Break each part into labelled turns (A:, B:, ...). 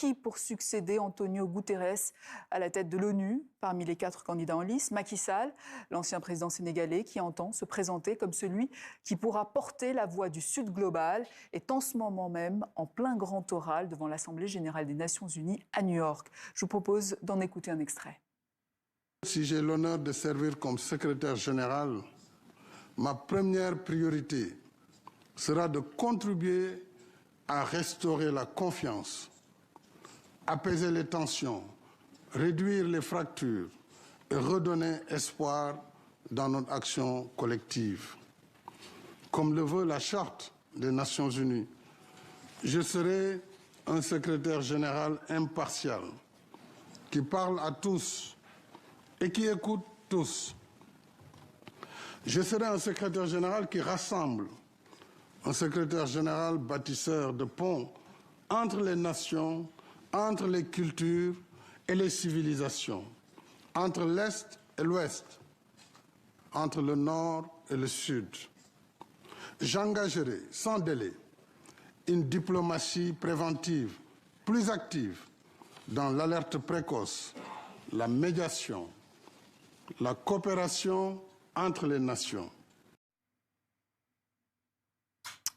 A: qui pour succéder Antonio Guterres à la tête de l'ONU? Parmi les 4 candidats en lice, Macky Sall, l'ancien président sénégalais qui entend se présenter comme celui qui pourra porter la voix du Sud global, est en ce moment même en plein grand oral devant l'Assemblée générale des Nations unies à New York. Je vous propose d'en écouter un extrait.
B: Si j'ai l'honneur de servir comme secrétaire général, ma première priorité sera de contribuer à restaurer la confiance, apaiser les tensions, réduire les fractures et redonner espoir dans notre action collective. Comme le veut la Charte des Nations unies, je serai un secrétaire général impartial qui parle à tous et qui écoute tous. Je serai un secrétaire général qui rassemble, un secrétaire général bâtisseur de ponts entre les nations, entre les cultures et les civilisations, entre l'Est et l'Ouest, entre le Nord et le Sud. J'engagerai sans délai une diplomatie préventive plus active dans l'alerte précoce, la médiation, la coopération entre les nations.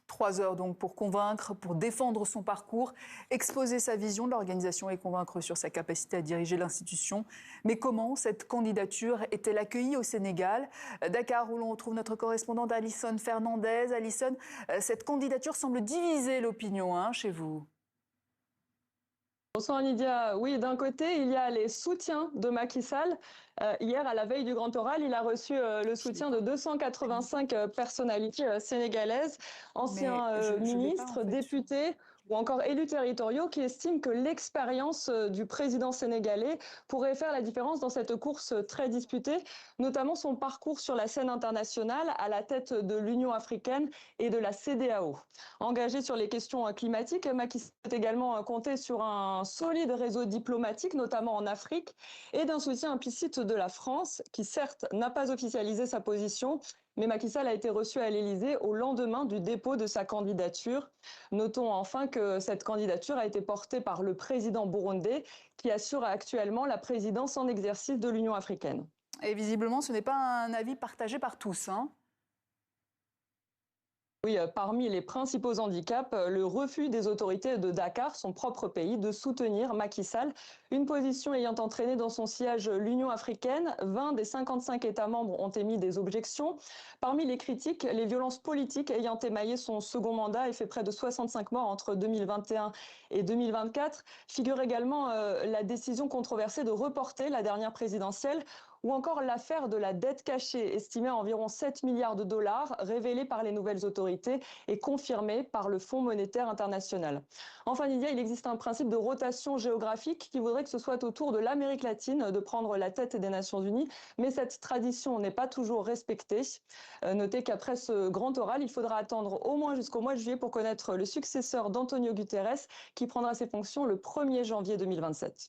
A: 3 heures donc pour convaincre, pour défendre son parcours, exposer sa vision de l'organisation et convaincre sur sa capacité à diriger l'institution. Mais comment cette candidature est-elle accueillie au Sénégal? Dakar, où l'on retrouve notre correspondante Alison Fernandez. Alison, cette candidature semble diviser l'opinion chez vous.
C: Bonsoir Lydia. Oui, d'un côté, il y a les soutiens de Macky Sall. Hier, à la veille du grand oral, il a reçu le soutien de 285 personnalités sénégalaises, anciens ministres, députés ou encore élus territoriaux qui estiment que l'expérience du président sénégalais pourrait faire la différence dans cette course très disputée, notamment son parcours sur la scène internationale à la tête de l'Union africaine et de la CEDEAO. Engagé sur les questions climatiques, Macky Sall peut également compter sur un solide réseau diplomatique, notamment en Afrique, et d'un soutien implicite de la France, qui certes n'a pas officialisé sa position, mais Macky Sall a été reçu à l'Élysée au lendemain du dépôt de sa candidature. Notons enfin que cette candidature a été portée par le président burundais, qui assure actuellement la présidence en exercice de l'Union africaine.
A: Et visiblement, ce n'est pas un avis partagé par tous,
C: Oui, parmi les principaux handicaps, le refus des autorités de Dakar, son propre pays, de soutenir Macky Sall, une position ayant entraîné dans son siège l'Union africaine. 20 des 55 États membres ont émis des objections. Parmi les critiques, les violences politiques ayant émaillé son second mandat et fait près de 65 morts entre 2021 et 2024, figure également la décision controversée de reporter la dernière présidentielle, ou encore l'affaire de la dette cachée, estimée à environ 7 milliards de dollars, révélée par les nouvelles autorités et confirmée par le Fonds monétaire international. Enfin, Lydia, il existe un principe de rotation géographique qui voudrait que ce soit au tour de l'Amérique latine de prendre la tête des Nations unies, mais cette tradition n'est pas toujours respectée. Notez qu'après ce grand oral, il faudra attendre au moins jusqu'au mois de juillet pour connaître le successeur d'Antonio Guterres, qui prendra ses fonctions le 1er janvier 2027.